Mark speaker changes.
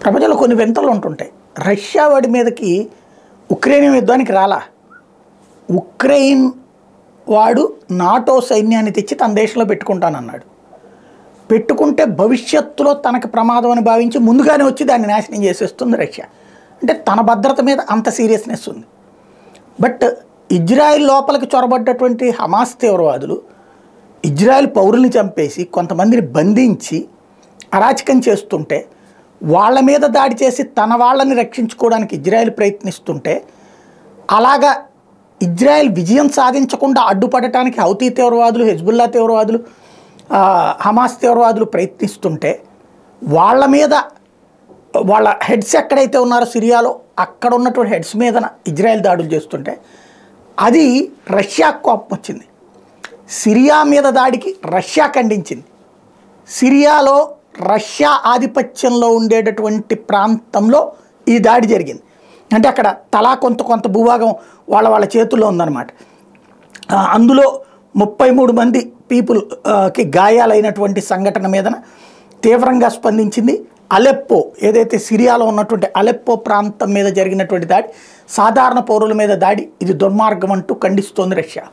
Speaker 1: ప్రపంచంలో కొన్ని వింతలు ఉంటుంటాయి. రష్యా వాడి మీదకి ఉక్రెయిన్ యుద్ధానికి రాలా. ఉక్రెయిన్ వాడు నాటో సైన్యాన్ని తెచ్చి తన దేశంలో పెట్టుకుంటానన్నాడు. పెట్టుకుంటే భవిష్యత్తులో తనకు ప్రమాదం అని భావించి ముందుగానే వచ్చి దాన్ని నాశనం చేసేస్తుంది రష్యా. అంటే తన భద్రత మీద అంత సీరియస్నెస్ ఉంది. బట్ ఇజ్రాయిల్ లోపలికి చొరబడ్డటువంటి హమాస్ తీవ్రవాదులు ఇజ్రాయిల్ పౌరుల్ని చంపేసి కొంతమందిని బంధించి అరాచకం చేస్తుంటే, వాళ్ళ మీద దాడి చేసి తన వాళ్ళని రక్షించుకోవడానికి ఇజ్రాయిల్ ప్రయత్నిస్తుంటే, అలాగా ఇజ్రాయిల్ విజయం సాధించకుండా అడ్డుపడటానికి హౌతీ తీవ్రవాదులు, హెజ్బుల్లా తీవ్రవాదులు, హమాస్ తీవ్రవాదులు ప్రయత్నిస్తుంటే, వాళ్ళ మీద వాళ్ళ హెడ్స్ ఎక్కడైతే ఉన్నారో సిరియాలో అక్కడ ఉన్నటువంటి హెడ్స్ మీద ఇజ్రాయెల్ దాడులు చేస్తుంటే అది రష్యా కోపం వచ్చింది. సిరియా మీద దాడికి రష్యా ఖండించింది. సిరియాలో రష్యా ఆధిపత్యంలో ఉండేటటువంటి ప్రాంతంలో ఈ దాడి జరిగింది. అంటే అక్కడ తలా కొంత భూభాగం వాళ్ళ చేతుల్లో ఉందన్నమాట. అందులో 33 మంది పీపుల్కి గాయాలైనటువంటి సంఘటన మీద తీవ్రంగా స్పందించింది. అలెప్పో, ఏదైతే సిరియాలో ఉన్నటువంటి అలెప్పో ప్రాంతం మీద జరిగినటువంటి దాడి, సాధారణ పౌరుల మీద దాడి, ఇది దుర్మార్గం అంటూ ఖండిస్తోంది రష్యా.